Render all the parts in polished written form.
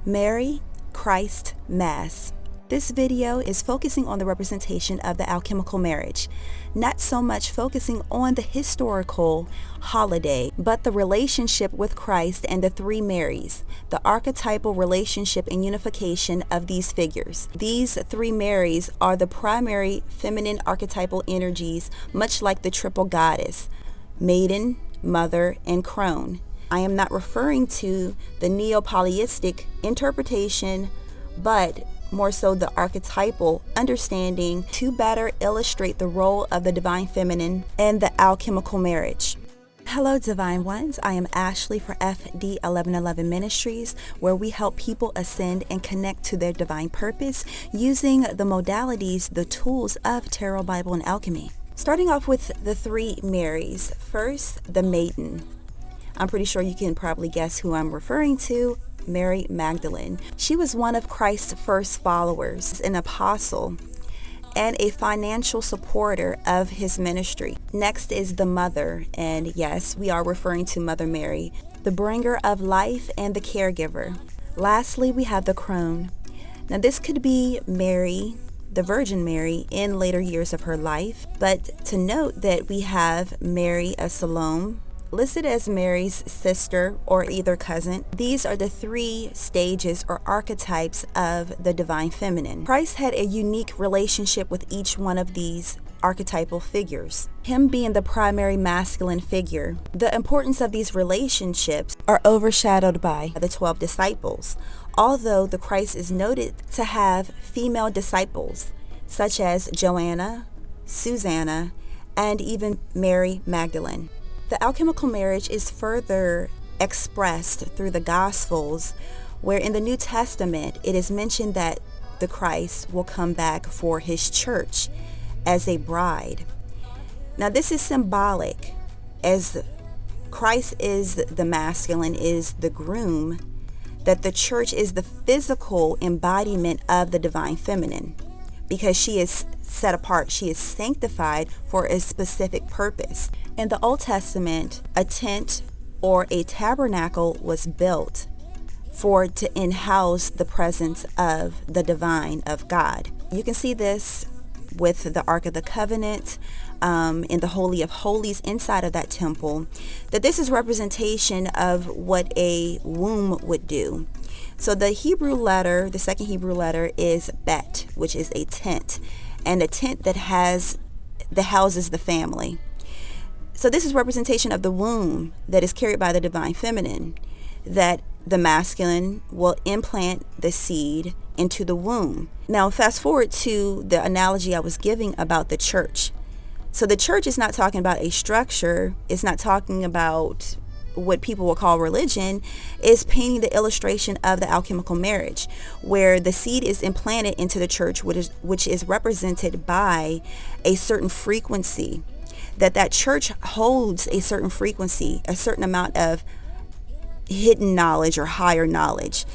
Mary, Christ, Mass. This video is focusing on the representation of the alchemical marriage, not so much focusing on the historical HolyDay, but the relationship with Christ and the three Marys, the archetypal relationship and unification of these figures. These three Marys are the primary feminine archetypal energies, much like the triple goddess, maiden, mother, and crone. I am not referring to the neo-polyistic interpretation, but more so the archetypal understanding to better illustrate the role of the divine feminine and the alchemical marriage. Hello divine ones, I am Ashley for FD 1111 Ministries, where we help people ascend and connect to their divine purpose using the modalities, the tools of tarot, Bible, and alchemy. Starting off with the three Marys. First, the maiden. I'm pretty sure you can probably guess who I'm referring to. Mary Magdalene. She was one of Christ's first followers, an apostle, and a financial supporter of his ministry. Next is the mother, and yes, we are referring to Mother Mary, the bringer of life and the caregiver. Lastly, we have the crone. Now this could be Mary, the Virgin Mary, in later years of her life, but to note that we have Mary of Salome, listed as Mary's sister or either cousin. These are the three stages or archetypes of the divine feminine. Christ had a unique relationship with each one of these archetypal figures, him being the primary masculine figure. The importance of these relationships are overshadowed by the 12 disciples, although the Christ is noted to have female disciples such as Joanna, Susanna, and even Mary Magdalene. The alchemical marriage is further expressed through the Gospels, where in the New Testament it is mentioned that the Christ will come back for his church as a bride. Now this is symbolic, as Christ is the masculine, is the groom, that the church is the physical embodiment of the divine feminine, because she is set apart, she is sanctified for a specific purpose. In the Old Testament, a tent or a tabernacle was built to in-house the presence of the divine, of God. You can see this with the Ark of the Covenant, in the Holy of Holies inside of that temple, that this is representation of what a womb would do. So the Hebrew letter, the second Hebrew letter is bet, which is a tent, and a tent that houses the family. So this is representation of the womb that is carried by the divine feminine, that the masculine will implant the seed into the womb. Now fast forward to the analogy I was giving about the church. So the church is not talking about a structure, it's not talking about what people will call religion, is painting the illustration of the alchemical marriage, where the seed is implanted into the church, which is represented by a certain frequency, that church holds a certain frequency, a certain amount of hidden knowledge or higher knowledge.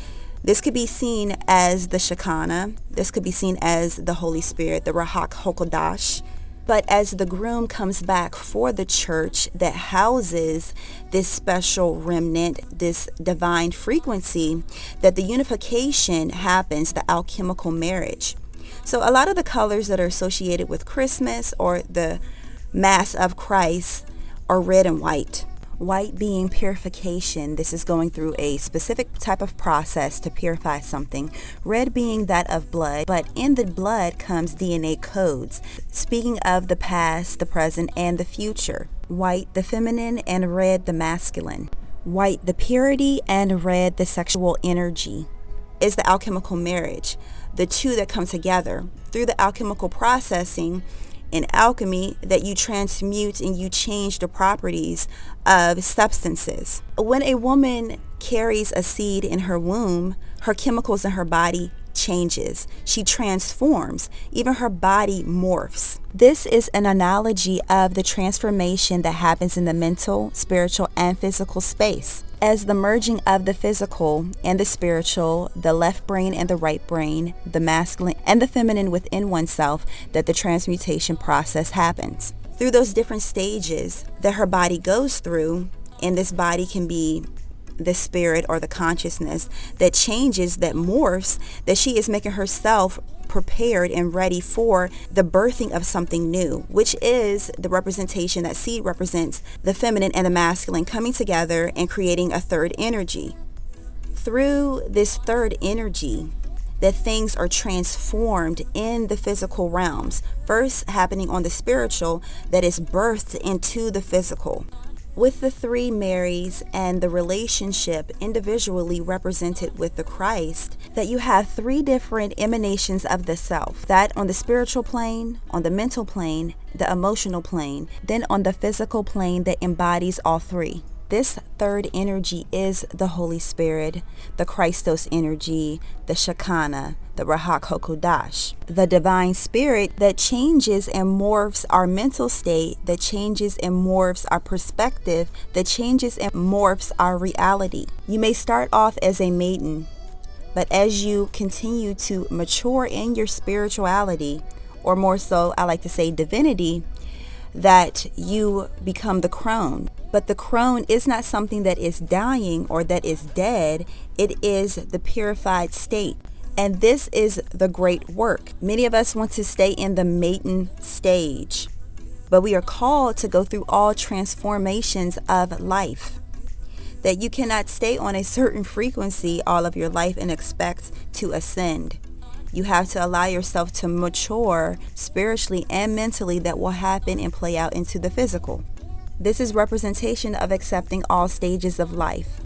This could be seen as the Shekinah, this could be seen as the Holy Spirit, the Ruach HaKodesh. But as the groom comes back for the church that houses this special remnant, this divine frequency, that the unification happens, the alchemical marriage. So a lot of the colors that are associated with Christmas or the Mass of Christ are red and white. White being purification. This is going through a specific type of process to purify something. Red being that of blood, but in the blood comes DNA codes, speaking of the past, the present, and the future. White, the feminine, and red, the masculine. White, the purity, and red, the sexual energy, is the alchemical marriage. The two that come together through the alchemical processing in alchemy, that you transmute and you change the properties of substances. When a woman carries a seed in her womb, her chemicals in her body changes. She transforms. Even her body morphs. This is an analogy of the transformation that happens in the mental, spiritual, and physical space. As the merging of the physical and the spiritual, the left brain and the right brain, the masculine and the feminine within oneself, that the transmutation process happens. Through those different stages that her body goes through, and this body can be the spirit or the consciousness that changes, that morphs, that she is making herself prepared and ready for the birthing of something new, which is the representation that seed represents the feminine and the masculine coming together and creating a third energy. Through this third energy, that things are transformed in the physical realms, first happening on the spiritual, that is birthed into the physical. With the three Marys and the relationship individually represented with the Christ, that you have three different emanations of the self. That on the spiritual plane, on the mental plane, the emotional plane, then on the physical plane that embodies all three. This third energy is the Holy Spirit, the Christos energy, the Shekinah, the Ruach HaKodesh, the divine spirit that changes and morphs our mental state, that changes and morphs our perspective, that changes and morphs our reality. You may start off as a maiden, but as you continue to mature in your spirituality, or more so, I like to say divinity, that you become the crone. But the crone is not something that is dying or that is dead. It is the purified state. And this is the great work. Many of us want to stay in the maiden stage, but we are called to go through all transformations of life. That you cannot stay on a certain frequency all of your life and expect to ascend. You have to allow yourself to mature spiritually and mentally. That will happen and play out into the physical. This is representation of accepting all stages of life.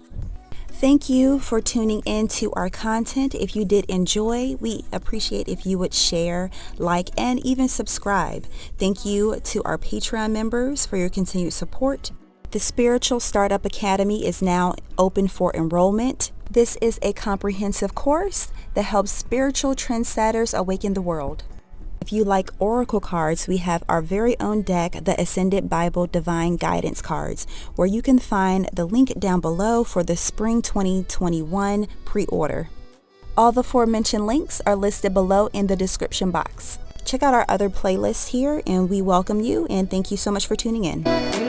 Thank you for tuning in to our content. If you did enjoy, we appreciate if you would share, like, and even subscribe. Thank you to our Patreon members for your continued support. The Spiritual Startup Academy is now open for enrollment. This is a comprehensive course that helps spiritual trendsetters awaken the world. If you like oracle cards, we have our very own deck, the Ascended Bible Divine Guidance cards, where you can find the link down below for the Spring 2021 pre-order. All the aforementioned links are listed below in the description box. Check out our other playlists here, and we welcome you, and thank you so much for tuning in.